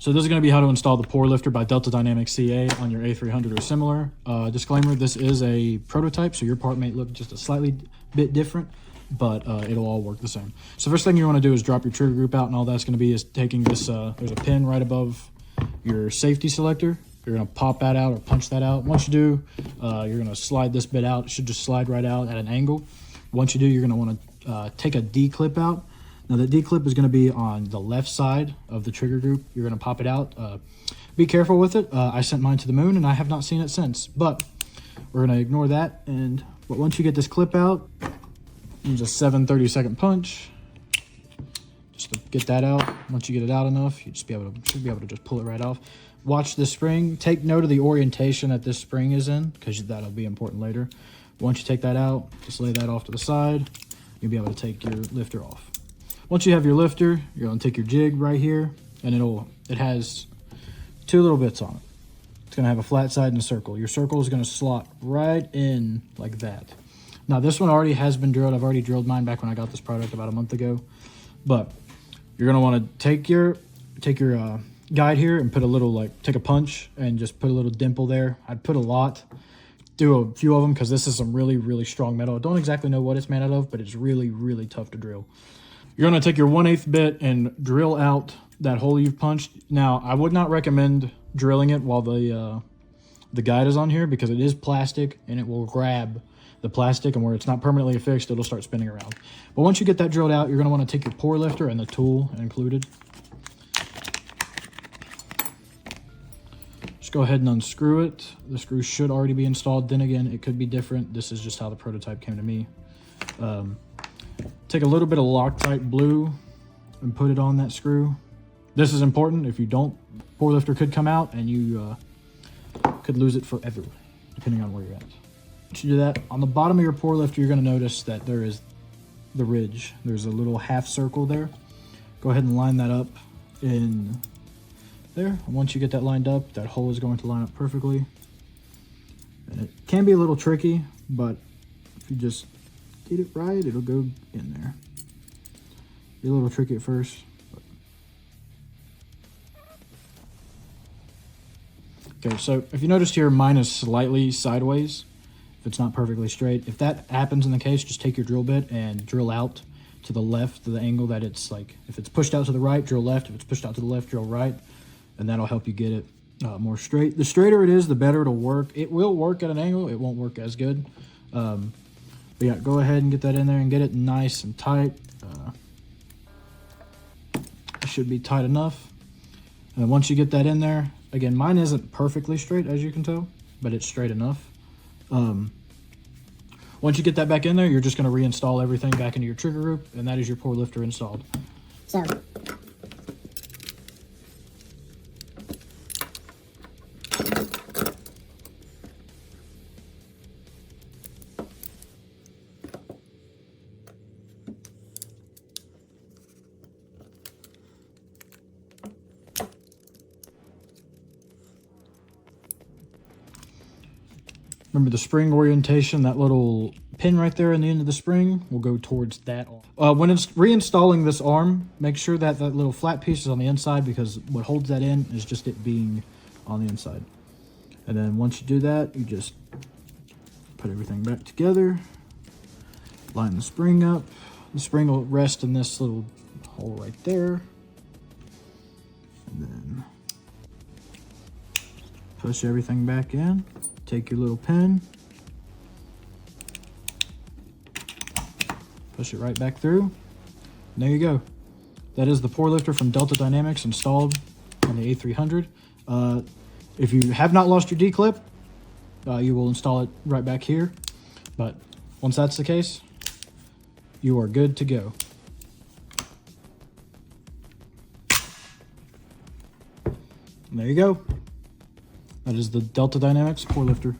So this is going to be how to install the pour lifter by Delta-Dynamics.ca on your A300 or similar. Disclaimer, this is a prototype, so your part may look just a slightly bit different, but it'll all work the same. So first thing you want to do is drop your trigger group out, and all that's going to be is taking this, there's a pin right above your safety selector. You're going to pop that out or punch that out. Once you do, you're going to slide this bit out. It should just slide right out at an angle. Once you do, you're going to want to take a D-clip out. Now the D-clip is going to be on the left side of the trigger group. You're going to pop it out. Be careful with it. I sent mine to the moon and I have not seen it since, but we're going to ignore that. But once you get this clip out, use a 7/32 punch just to get that out. Once you get it out enough, you should be able to just pull it right off. Watch the spring. Take note of the orientation that this spring is in, because that'll be important later. Once you take that out, just lay that off to the side. You'll be able to take your lifter off. Once you have your lifter, you're going to take your jig right here, and it has two little bits on it. It's going to have a flat side and a circle. Your circle is going to slot right in like that. Now this one already has been drilled. I've already drilled mine back when I got this product about a month ago. But you're going to want to take your guide here and put a little, take a punch and just put a little dimple there. I'd put a lot. Do a few of them because this is some really, really strong metal. I don't exactly know what it's made out of, but it's really, really tough to drill. You're going to take your 1/8 bit and drill out that hole you've punched. Now, I would not recommend drilling it while the guide is on here, because it is plastic and it will grab the plastic, and where it's not permanently affixed, it'll start spinning around. But once you get that drilled out, you're going to want to take your pour lifter and the tool included. Just go ahead and unscrew it. The screw should already be installed. Then again, it could be different. This is just how the prototype came to me. Take a little bit of Loctite blue and put it on that screw. This is important. If you don't, pour lifter could come out and you could lose it forever, depending on where you're at. Once you do that, on the bottom of your pour lifter, you're going to notice that there is the ridge. There's a little half circle there. Go ahead and line that up in there. And once you get that lined up, that hole is going to line up perfectly. And it can be a little tricky, but if you just get it right, it'll go in there. Be a little tricky at first, but. Okay, so if you notice here, mine is slightly sideways. If it's not perfectly straight, if that happens in the case, just take your drill bit and drill out to the left, to the angle that it's like. If it's pushed out to the right, drill left. If it's pushed out to the left, drill right, and that'll help you get it more straight. The straighter it is, the better it'll work. It will work at an angle. It won't work as good. But yeah, go ahead and get that in there and get it nice and tight. It should be tight enough. And once you get that in there, again, mine isn't perfectly straight, as you can tell, but it's straight enough. Once you get that back in there, you're just going to reinstall everything back into your trigger group, and that is your pour lifter installed. So. Remember the spring orientation, that little pin right there in the end of the spring will go towards that arm. When it's reinstalling this arm, make sure that that little flat piece is on the inside, because what holds that in is just it being on the inside. And then once you do that, you just put everything back together, line the spring up. The spring will rest in this little hole right there. And then push everything back in. Take your little pin, push it right back through, and there you go. That is the pour lifter from Delta Dynamics installed on the A300. If you have not lost your D-clip, you will install it right back here. But once that's the case, you are good to go. And there you go. That is the Delta Dynamics pour lifter.